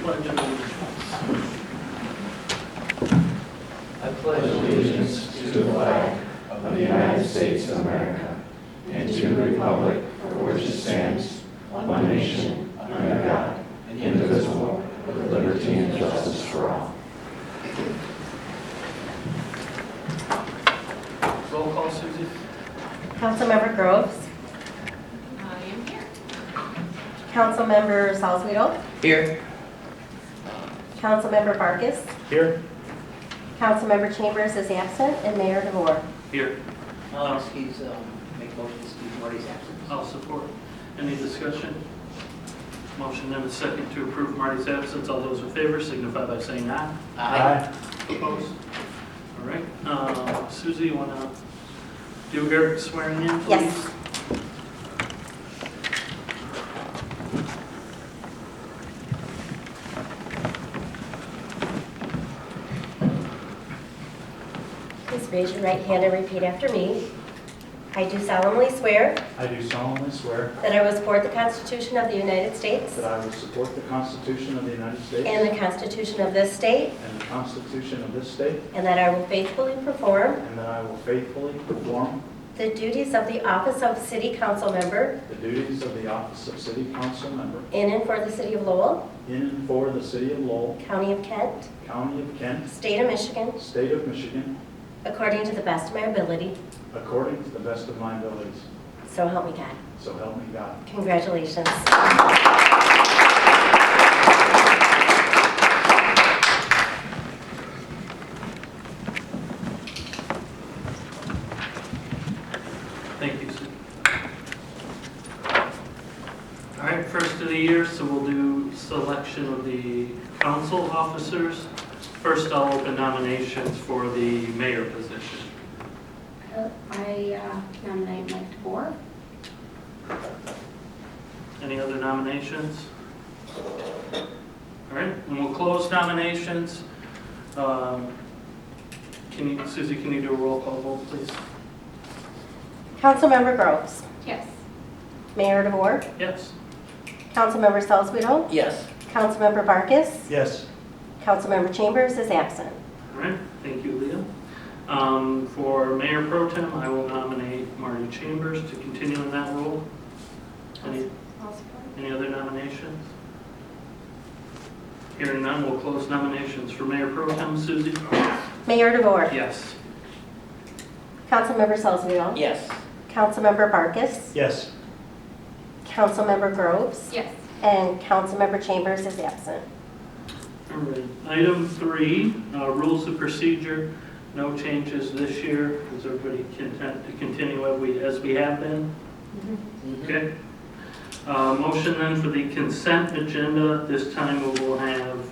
pledge allegiance. I pledge allegiance to the flag of the United States of America and to the republic for which it stands, one nation, under God, indivisible, with liberty and justice for all. Roll call, Susie. Councilmember Groves. I am here. Councilmember Salzweedl. Here. Councilmember Barkus. Here. Councilmember Chambers is absent, and Mayor DeVore. Here. I'll excuse, make motion to excuse Marty's absence. I'll support. Any discussion? Motion and a second to approve Marty's absence. All those in favor signify by saying aye. Aye. Opposed? All right. Susie, you want to do her swearing in, please? Yes. Please raise your right hand and repeat after me. I do solemnly swear I do solemnly swear that I will support the Constitution of the United States that I will support the Constitution of the United States and the Constitution of this state, and the Constitution of this state, and that I will faithfully perform and that I will faithfully perform the duties of the office of City Council Member the duties of the office of City Council Member in and for the City of Lowell, in and for the City of Lowell, County of Kent, County of Kent, State of Michigan, State of Michigan, according to the best of my ability. according to the best of my abilities. So help me God. So help me God. Congratulations. Thank you, Sue. All right, first of the year, so we'll do selection of the council officers. First, I'll open nominations for the mayor position. I nominate Mike DeVore. Any other nominations? All right, and we'll close nominations. Susie, can you do a roll call vote, please? Councilmember Groves. Yes. Mayor DeVore. Yes. Councilmember Salzweedl. Yes. Councilmember Barkus. Yes. Councilmember Chambers is absent. All right, thank you, Leah. For Mayor Pro Tem, I will nominate Marty Chambers to continue in that role. Any other nominations? Hearing none, we'll close nominations for Mayor Pro Tem. Susie? Mayor DeVore. Yes. Councilmember Salzweedl. Yes. Councilmember Barkus. Yes. Councilmember Groves. Yes. And Councilmember Chambers is absent. All right. Item 3, rules of procedure. No changes this year. Is everybody content to continue as we have been? Okay. Motion then for the consent agenda. This time we will have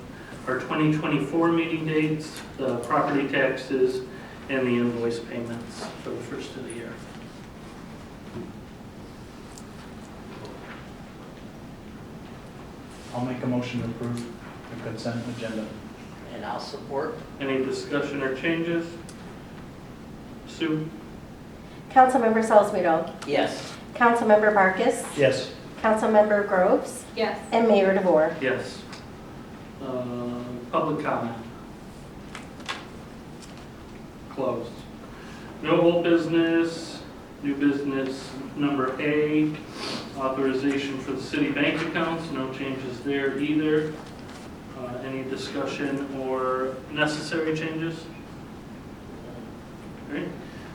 our 2024 meeting dates, the property taxes, and the invoice payments for the first of the year. I'll make a motion to approve the consent agenda. And I'll support. Any discussion or changes? Sue? Councilmember Salzweedl. Yes. Councilmember Barkus. Yes. Councilmember Groves. Yes. And Mayor DeVore. Yes. Public comment? Closed. No old business. New business number A, authorization for the city bank accounts. No changes there either. Any discussion or necessary changes? Great.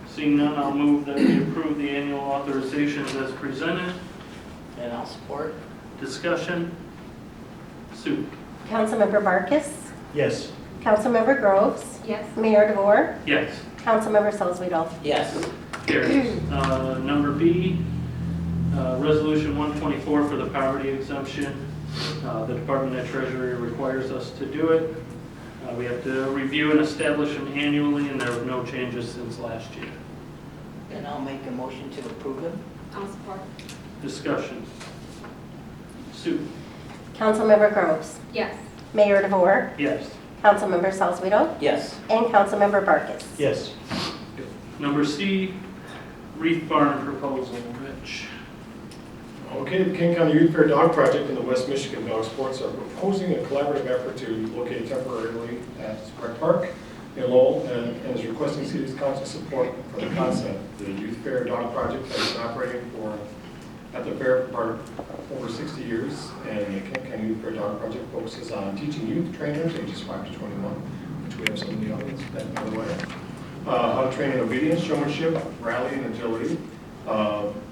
Seeing none, I'll move that we approve the annual authorizations as presented. And I'll support. Discussion? Sue? Councilmember Barkus. Yes. Councilmember Groves. Yes. Mayor DeVore. Yes. Councilmember Salzweedl. Yes. Carries. Number B, Resolution 124 for the poverty exemption. The Department of Treasury requires us to do it. We have to review and establish them annually, and there were no changes since last year. And I'll make a motion to approve them. I'll support. Discussion. Sue? Councilmember Groves. Yes. Mayor DeVore. Yes. Councilmember Salzweedl. Yes. And Councilmember Barkus. Yes. Number C, Reef Barn proposal. Rich? Okay, the King County Youth Fair Dog Project and the West Michigan Dog Sports are proposing a collaborative effort to locate temporarily at Rec Park in Lowell and is requesting City's Council support for the concept. The Youth Fair Dog Project has been operating at the fair for over 60 years, and the King County Youth Fair Dog Project focuses on teaching youth trainers ages 5 to 21, which we have some of the audience that by the way, how to train in obedience, showmanship, rally, and agility.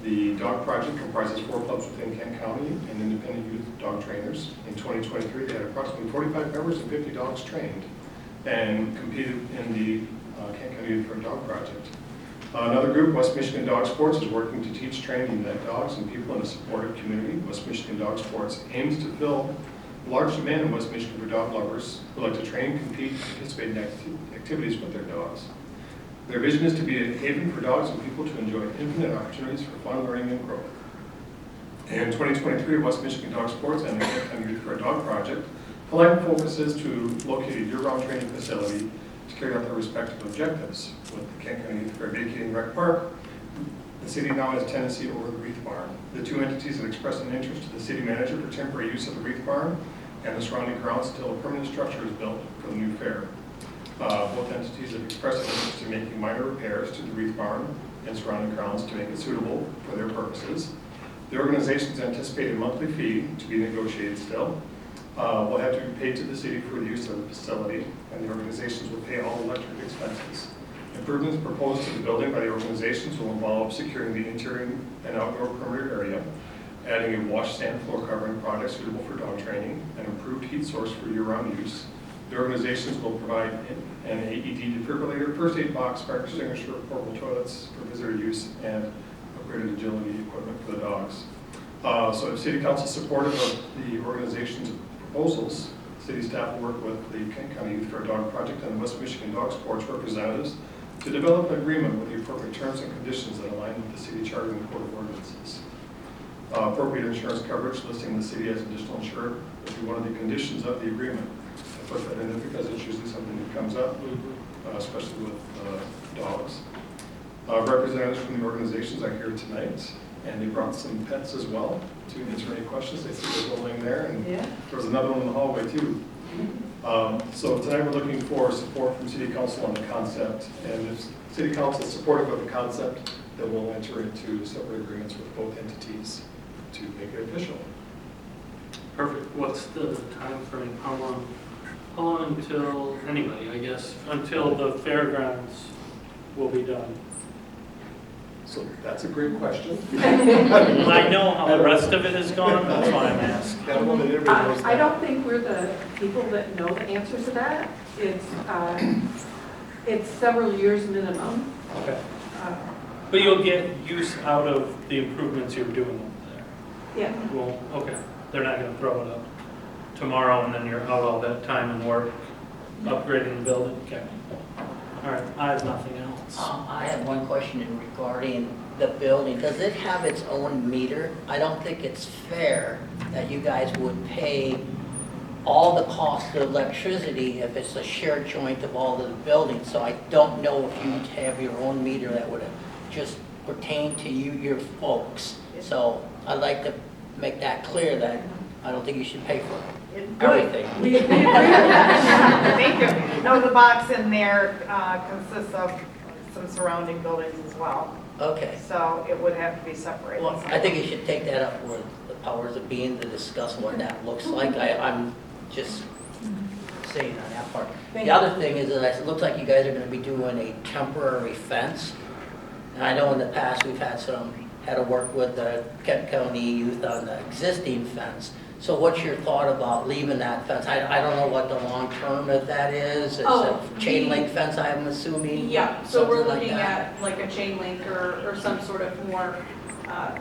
The dog project comprises 4 clubs within Kent County and independent youth dog trainers. In 2023, they had approximately 45 members and 50 dogs trained and competed in the Kent County Youth Fair Dog Project. Another group, West Michigan Dog Sports, is working to teach training that dogs and people in a supportive community. West Michigan Dog Sports aims to fill large demand in West Michigan for dog lovers who like to train, compete, and participate in activities with their dogs. Their vision is to be a haven for dogs and people to enjoy infinite opportunities for fun, learning, and growth. In 2023, West Michigan Dog Sports and the Kent County Youth Fair Dog Project align focuses to locate a year-round training facility to carry out their respective objectives. With the Kent County Youth Fair vacating Rec Park, the city now has tenancy over the Wreath Barn. The 2 entities have expressed an interest to the city manager for temporary use of the Wreath Barn and the surrounding grounds until a permanent structure is built for the new fair. Both entities have expressed an interest in making minor repairs to the Wreath Barn and surrounding grounds to make it suitable for their purposes. The organizations anticipate a monthly fee to be negotiated still. Will have to be paid to the city for the use of the facility, and the organizations will pay all electric expenses. Improvements proposed to the building by the organizations will involve securing the interior and outdoor perimeter area, adding a wash stand floor covering product suitable for dog training, an improved heat source for year-round use. The organizations will provide an AED defibrillator, first aid box, fire extinguisher, portable toilets for visitor use, and upgraded agility equipment for the dogs. So if City Council is supportive of the organization's proposals, City staff will work with the Kent County Youth Fair Dog Project and the West Michigan Dog Sports representatives to develop an agreement with the appropriate terms and conditions that align with the city charter and code of ordinances. Appropriate insurance coverage listing the city as additional insurer will be one of the conditions of the agreement. I put that in there because it's usually something that comes up, especially with dogs. Representatives from the organizations are here tonight, and they brought some pets as well to answer any questions. They see the building there, and there was another one in the hallway too. So tonight we're looking for support from City Council on the concept, and if City Council is supportive of the concept, then we'll enter into separate agreements with both entities to make it official. Perfect. What's the time frame? How long until, anyway, I guess, until the fairgrounds will be done? So that's a great question. I know how the rest of it is gone, that's why I'm asking. I don't know that everybody knows I that. don't think we're the people that know the answer to that. It's several years minimum. Okay. But you'll get use out of the improvements you're doing over there? Yeah. Well, okay. They're not going to throw it up tomorrow and then you're out all that time and work upgrading the building? Okay. All right, I have nothing else. I have one question regarding the building. Does it have its own meter? I don't think it's fair that you guys would pay all the cost of electricity if it's a shared joint of all of the buildings. So I don't know if you'd have your own meter that would just pertain to you, your folks. So I'd like to make that clear that I don't think you should pay for everything. We agree with that. Thank you. No, the box in there consists of some surrounding buildings as well, Okay. so it would have to be separated. Well, I think you should take that up with the powers that be and to discuss what that looks like. I'm just saying on that part. The other thing is that it looks like you guys are going to be doing a temporary fence. And I know in the past we've had to work with the Kent County youth on the existing fence. So what's your thought about leaving that fence? I don't know what the long term of that is. It's a chain link fence, I'm assuming? Yeah, so we're something like looking that? at like a chain link or some sort of more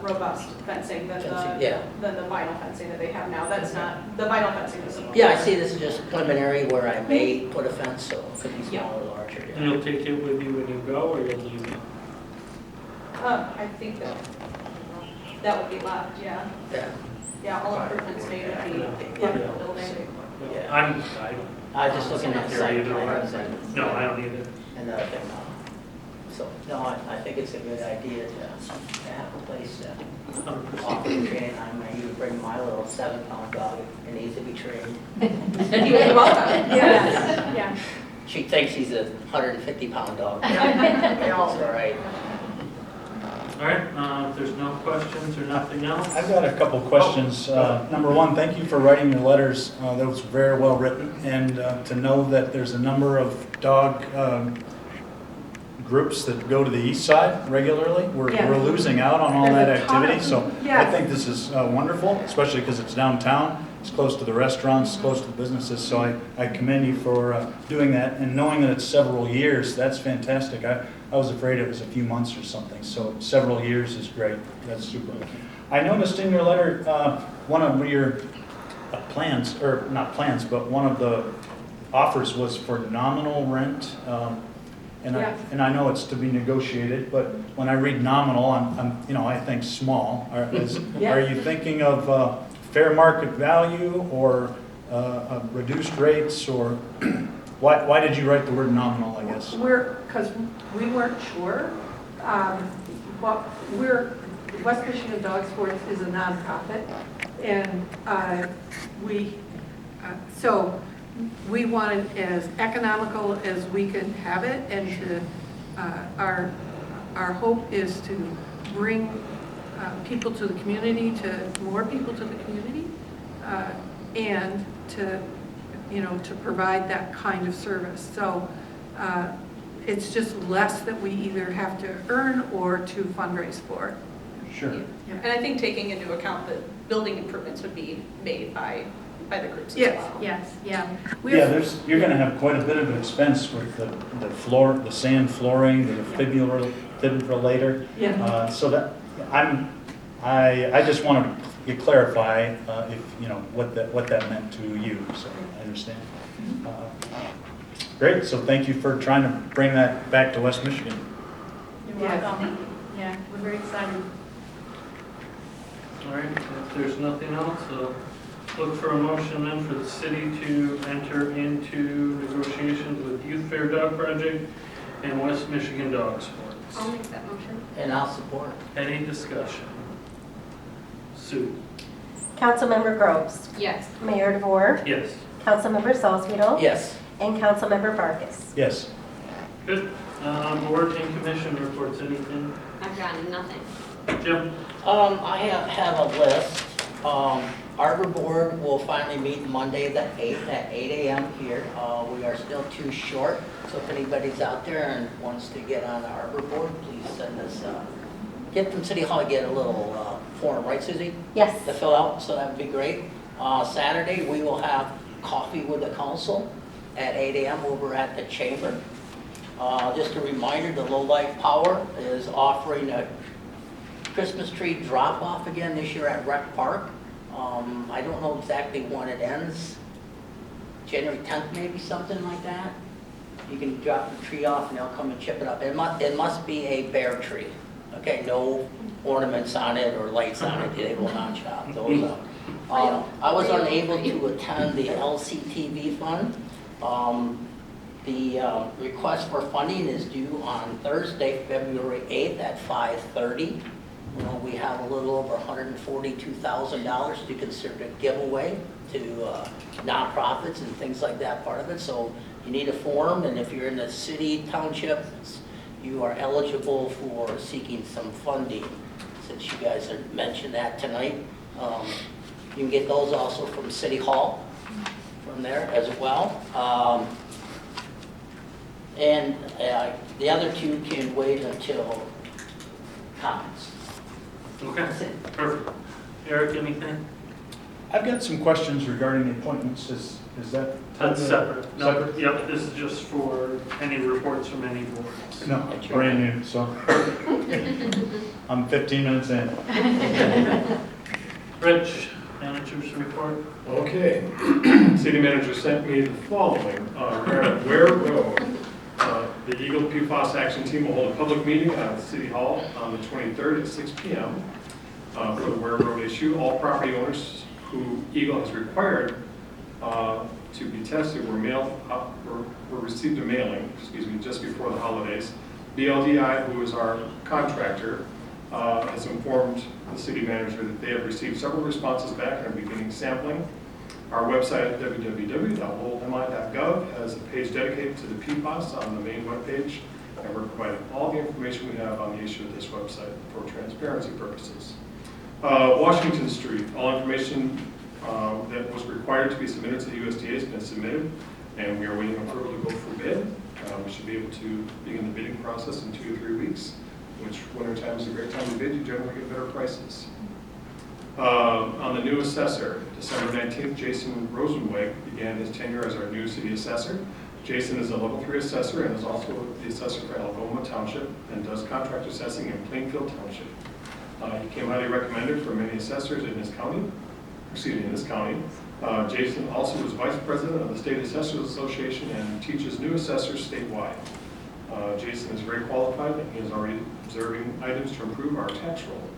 robust fencing than Yeah. the vinyl fencing that they have now. That's not, the vinyl fencing isn't. Yeah, I see this is just preliminary where I may put a fence, so it could be smaller or larger. yeah. And you'll take it with you when you go, or you'll leave it? I think that would be left, yeah. Yeah. Yeah, all improvements made would be left in the building. Yeah. I was just looking at Here site either way. plans and. No, I don't either. Another thing, So, no, I think it's a good idea to have a place to offer training. I might even bring my little 7-pound dog. It needs to be trained. You're welcome. Yes. Yeah. She thinks she's a 150-pound dog. They all That's all right. All right, if there's no questions or nothing else? I've got a couple questions. Number one, thank you for writing your letters. That was very well written. And to know that there's a number of dog groups that go to the east side regularly. Yeah. We're losing out on all There's that a ton of activity. So I Yes. think this is wonderful, especially because it's downtown. It's close to the restaurants, close to the businesses. So I commend you for doing that. And knowing that it's several years, that's fantastic. I was afraid it was a few months or something. So several years is great. That's super. I noticed in your letter, one of your plans, or not plans, but one of the offers was for nominal rent. Yes. And I know it's to be negotiated, but when I read nominal, I think small. Are you thinking of fair market value or reduced rates, or why did you write the word nominal, I guess? Because we weren't sure. West Michigan Dog Sports is a nonprofit, and so we wanted as economical as we could have it, and our hope is to bring people to the community, more people to the community, and to provide that kind of service. So it's just less that we either have to earn or to fundraise for. Sure. And I think taking into account that building improvements would be made by the groups as Yes, well. yes, yeah. Yeah, you're going to have quite a bit of expense with the floor, the sand flooring, the defibrillator. Yeah. So that I just want to clarify if what that meant to you. So I understand. Great. So thank you for trying to bring that back to West Michigan. You're welcome. Yeah, we're very excited. All right, if there's nothing else, look for a motion then for the city to enter into negotiations with Youth Fair Dog Project and West Michigan Dog Sports. I'll make that motion. And I'll support. Any discussion? Sue? Councilmember Groves. Yes. Mayor DeVore. Yes. Councilmember Salzweedl. Yes. And Councilmember Vargas. Yes. Good. Board and commission reports, anything? I've gotten nothing. Jim? I have a list. Arbor Board will finally meet Monday the 8th at 8 a.m. here. We are still too short, so if anybody's out there and wants to get on the Arbor Board, please send us, get from City Hall, get a little form, right, Susie? Yes. To fill out, so that would be great. Saturday, we will have coffee with the council at 8 a.m. over at the chamber. Just a reminder, the Low Life Power is offering a Christmas tree drop-off again this year at Rec Park. I don't know exactly when it ends, January 10th maybe, something like that. You can drop the tree off and they'll come and chip it up. It must be a bare tree, okay? No ornaments on it or lights on it, they will not chop those up. I was unable to attend the LCTV fund. The request for funding is due on Thursday, February 8th at 5:30. We have a little over $142,000 to consider a giveaway to nonprofits and things like that, part of it. So you need a form, and if you're in the city, township, you are eligible for seeking some funding. Since you guys have mentioned that tonight, you can get those also from City Hall from there as well. And the other two can wait until comments. Okay, perfect. Eric, anything? I've got some questions regarding the appointments. Is that? That's separate. No, Separate? yep, this is just for any reports from any boards. No, brand new, so I'm 15 minutes in. Rich, manager's report. Okay. City manager sent me the following. We're at Ware Road. The Eagle PFAS Action Team will hold a public meeting at City Hall on the 23rd at 6 p.m. For the Ware Road issue. All property owners who Eagle has required to be tested were received a mailing, just before the holidays. BLDI, who is our contractor, has informed the city manager that they have received several responses back and are beginning sampling. Our website, www.lowellmi.gov, has a page dedicated to the PFAS on the main webpage, and we're providing all the information we have on the issue of this website for transparency purposes. Washington Street, all information that was required to be submitted to the USDA has been submitted, and we are waiting approval to go for bid. We should be able to begin the bidding process in 2 to 3 weeks, which winter time is a great time to bid. You generally get better prices. On the new assessor, December 19th, Jason Rosenweg began his tenure as our new city assessor. Jason is a level 3 assessor and is also the assessor for Algoma Township and does contract assessing in Plainfield Township. He came highly recommended for many assessors in this county. Jason also is vice president of the State Assessors Association and teaches new assessors statewide. Jason is very qualified and he is already observing items to improve our tax roll.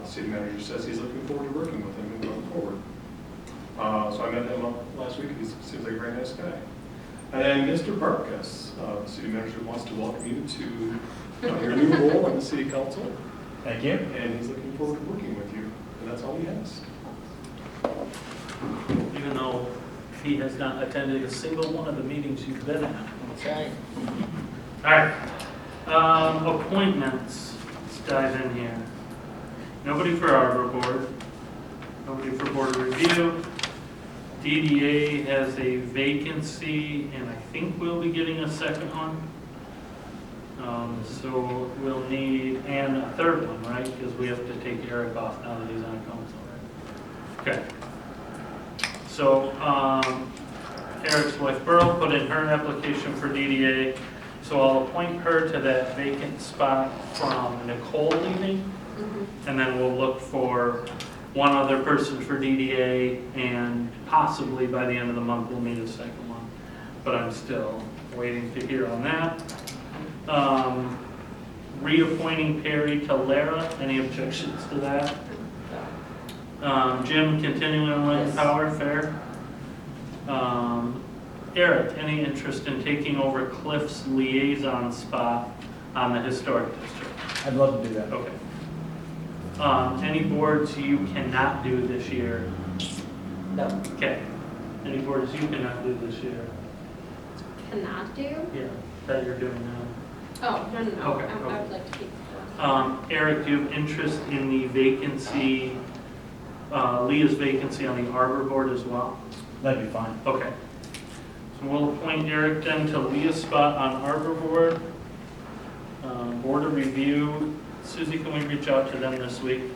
The city manager says he's looking forward to working with him and going forward. So I met him last week. He seems like a very nice guy. And then Mr. Barkas, the city manager wants to welcome you to your new role on the city council. Thank you. And he's looking forward to working with you. And that's all he has. Even though he has not attended a single one of the meetings you've been at. That's right. All right, appointments, let's dive in here. Nobody for Arbor Board, nobody for Board of Review. DDA has a vacancy, and I think we'll be getting a second one. So we'll need, and a third one, right? Because we have to take Eric off now that he's on council, right? Okay. So, Eric's wife Burl put in her application for DDA, so I'll appoint her to that vacant spot from Nicole leaving, and then we'll look for one other person for DDA, and possibly by the end of the month we'll need a second one, but I'm still waiting to hear on that. Reappointing Perry to Lara, any objections to that? Jim continuing on Light and Power, fair. Eric, any interest in taking over Cliff's liaison spot on the historic district? I'd love to do that. Okay. Any boards you cannot do this year? No. Okay. Any boards you cannot do this year? Cannot do? Yeah, that you're doing now. Oh, no. Okay, I okay. would like to keep. Eric, do you have interest in the vacancy, Leah's vacancy on the Arbor Board as well? That'd be fine. Okay. So we'll appoint Eric then to Leah's spot on Arbor Board. Board of Review, Susie, can we reach out to them this week?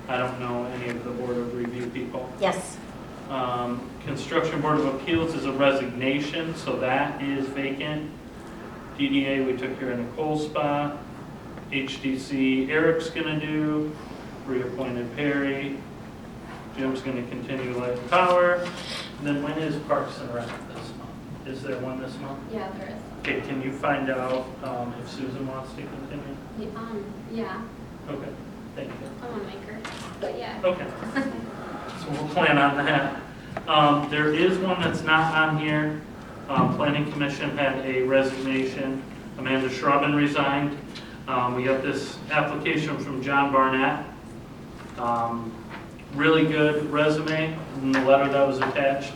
I don't know any of the Board of Review people. Yes. Construction Board of Appeals is a resignation, so that is vacant. DDA, we took care of Nicole's spot. HDC, Eric's gonna do. Reappointed Perry. Jim's gonna continue Light and Power. And then when is Parks and Rec this month? Is there one this month? Yeah, there is. Okay, can you find out if Susan wants to continue? Yeah, Okay, thank you. I want to make her, but yeah. Okay, so we'll plan on that. There is one that's not on here. Planning Commission had a resignation. Amanda Schrubben resigned. We got this application from John Barnett. Really good resume in the letter that was attached,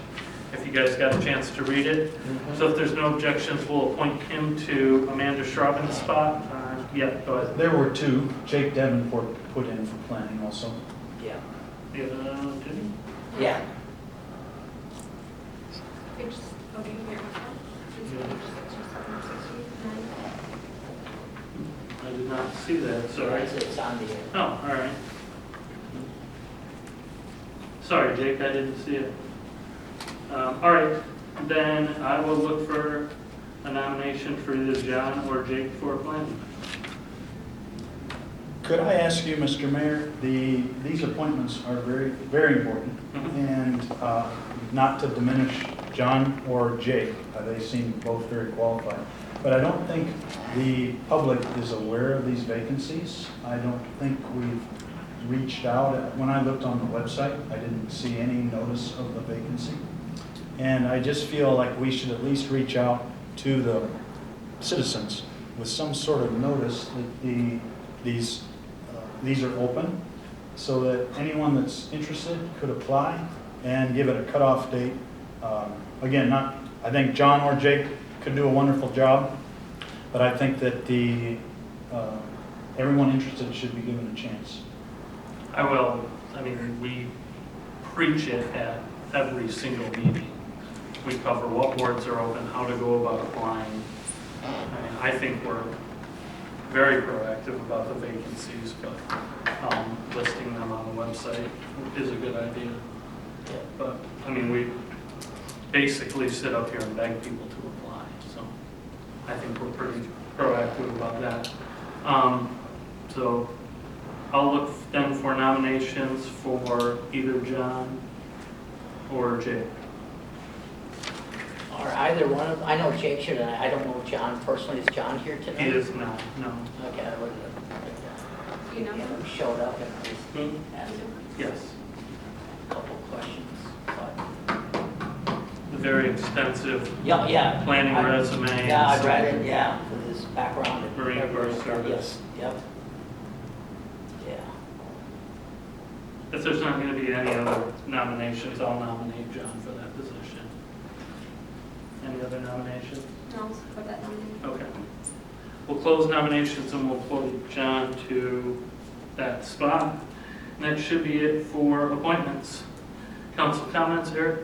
if you guys got a chance to read it. So if there's no objections, we'll appoint him to Amanda Schrubben's spot. Yeah, go ahead. There were two. Jake Davenport put in for planning also. Yeah. Yeah, did he? Yeah. Page, okay, here. I did not see that, sorry. It's on the, Oh, all right. Sorry, Jake, I didn't see it. All right, then I will look for a nomination for either John or Jake for planning. Could I ask you, Mr. Mayor, these appointments are very, very important, and not to diminish John or Jake. They seem both very qualified. But I don't think the public is aware of these vacancies. I don't think we've reached out. When I looked on the website, I didn't see any notice of the vacancy. And I just feel like we should at least reach out to the citizens with some sort of notice that these are open, so that anyone that's interested could apply and give it a cutoff date. Again, I think John or Jake could do a wonderful job, but I think that everyone interested should be given a chance. I will, we preach it at every single meeting. We cover what boards are open, how to go about applying. I think we're very proactive about the vacancies, but listing them on the website is a good idea. But, we basically sit up here and beg people to apply, so I think we're pretty proactive about that. So I'll look then for nominations for either John or Jake. Or either one of, I know Jake's here tonight, I don't know John personally, is John here tonight? He is not, no. Okay, I wouldn't You know? have, he showed up and I was asking Yes. a couple questions, but, The very extensive yeah. planning I- resume. Yeah, I and read it, yeah, with his background. and Marine Corps everything. service. Yes, yep. Yeah. If there's not going to be any other nominations, I'll nominate John for that position. Any other nominations? No, put that down there. Okay. We'll close nominations and we'll appoint John to that spot. And that should be it for appointments. Council comments, Eric?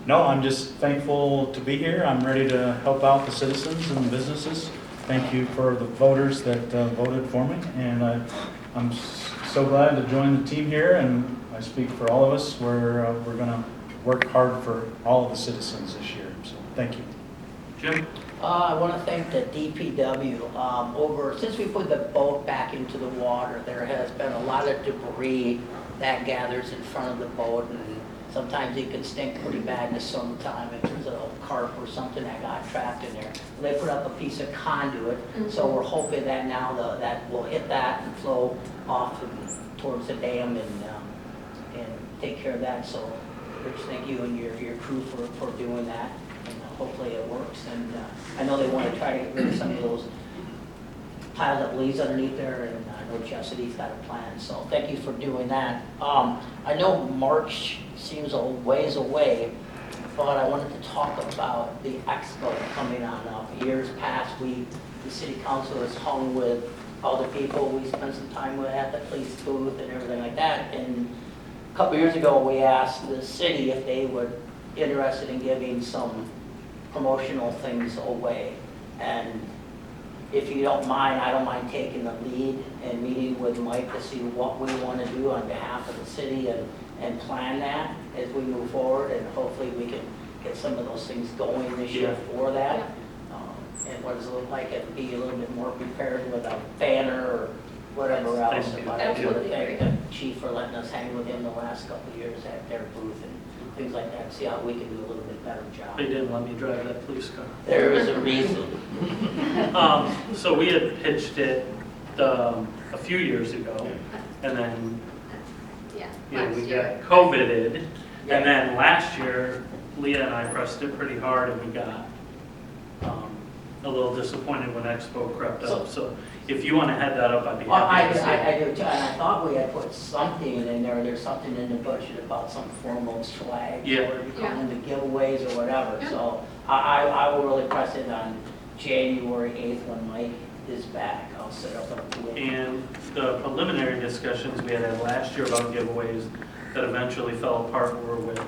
No, I'm just thankful to be here. I'm ready to help out the citizens and the businesses. Thank you for the voters that voted for me, and I'm so glad to join the team here, and I speak for all of us. We're going to work hard for all of the citizens this year, so thank you. Jim? I want to thank the DPW. Since we put the boat back into the water, there has been a lot of debris that gathers in front of the boat, and sometimes it can stink pretty bad in the summertime if there's a carp or something that got trapped in there. They put up a piece of conduit, so we're hoping that now that will hit that and flow off towards the dam and take care of that. So, Rich, thank you and your crew for doing that. And hopefully it works. And I know they want to try to get rid of some of those piled up leaves underneath there, and I know Chesapeake's got a plan. So thank you for doing that. I know March seems a ways away, but I wanted to talk about the expo coming on up. Years past, the city council has hung with all the people we spent some time with at the police booth and everything like that. And a couple years ago, we asked the city if they were interested in giving some promotional things away. And if you don't mind, I don't mind taking the lead and meeting with Mike to see what we want to do on behalf of the city and plan that as we move forward. And hopefully we can get some of those things going this year for that. And what does it look like, and be a little bit more prepared with a banner or whatever else. Thank you. But I want to Absolutely. thank the chief for letting us hang with him the last couple of years at their booth and things like that, see how we can do a little bit better job. They didn't let me drive that police car. There is a reason. So we had pitched it a few years ago, and then Last we year. got COVIDed, and then last year, Leah and I pressed it pretty hard, and we got a little disappointed when Expo crept up. So if you want to head that up, I'd be Well, happy to see I it. do too, and I thought we had put something in there, there's something in the budget about some formal swag. Yeah. Or you call them the giveaways or whatever, Yeah. so I will really press it on January 8th when Mike is back. I'll set up a booth. And the preliminary discussions we had last year about giveaways that eventually fell apart were with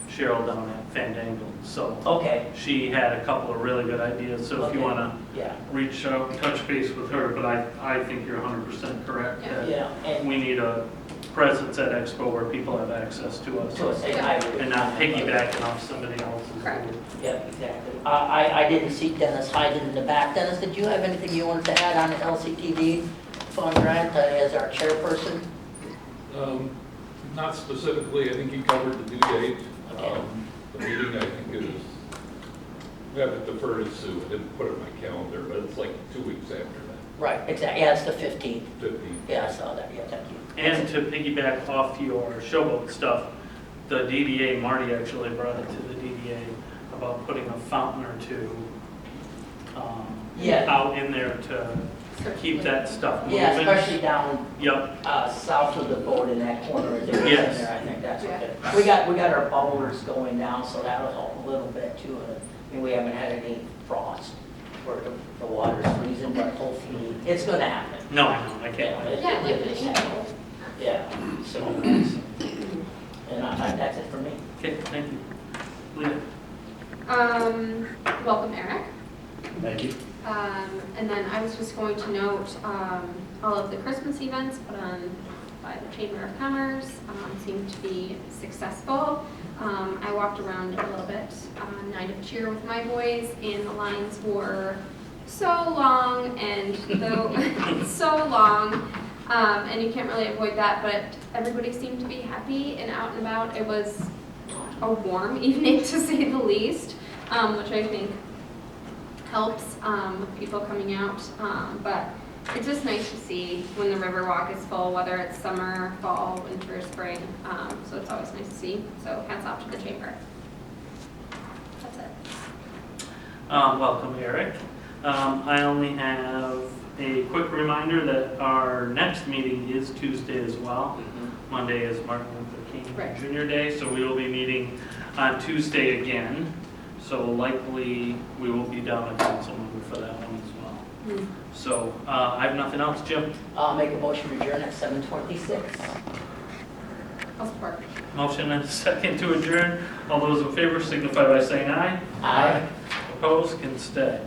Cheryl down at Fandangle. So Okay, she had a couple of really good ideas, so if you Okay. want to yeah, reach out, touch base with her, but I think you're 100% correct. that yeah, and We need a presence at Expo where people have access to us to say I agree. and not piggybacking off somebody else's. Correct. booth. Yeah, exactly. I didn't see Dennis hiding in the back. Dennis, did you have anything you wanted to add on the LCTV fund grant as our chairperson? Not specifically, I think you covered the due date. Okay. The meeting, I think, is, we have to defer to Sue, I didn't put it in my calendar, but it's like 2 weeks after that, Right, exactly. Yeah, it's the 15th. 15th. Yeah, I saw that. Yeah, thank you. And to piggyback off your showboat stuff, the DDA, Marty actually brought it to the DDA about putting a fountain or two Yeah. out in there to keep that stuff moving. Yeah, especially down Yep, south of the boat in that corner there. Yes. I think that's Yeah. okay. We got our bowlers going down, so that'll help a little bit too. I mean, we haven't had any frost where the water's freezing, but hopefully it's gonna happen. no, I know, I can't Yeah, wait. Yeah, like it is happening. Yeah, so, and that's it for me. Okay, thank you. Leah? Welcome, Eric. Thank you. And then I was just going to note, all of the Christmas events put on by the Chamber of Commerce, seemed to be successful. I walked around a little bit on Night of Cheer with my boys, and the lines were so long and so long. And you can't really avoid that, but everybody seemed to be happy and out and about. It was a warm evening, to say the least, which I think helps with people coming out. But it's just nice to see when the Riverwalk is full, whether it's summer, fall, winter, spring. So it's always nice to see. So hats off to the chamber. That's it. Welcome, Eric. I only have a quick reminder that our next meeting is Tuesday as well. Monday is Martin Luther King Right. Jr. Day, so we will be meeting on Tuesday again. So likely we will be down a council member for that one as well. So I have nothing else, Jim. I'll make a motion to adjourn at 7:26. I'll support. Motion and a second to adjourn. All those in favor signify by saying aye. Aye. Opposed can stay.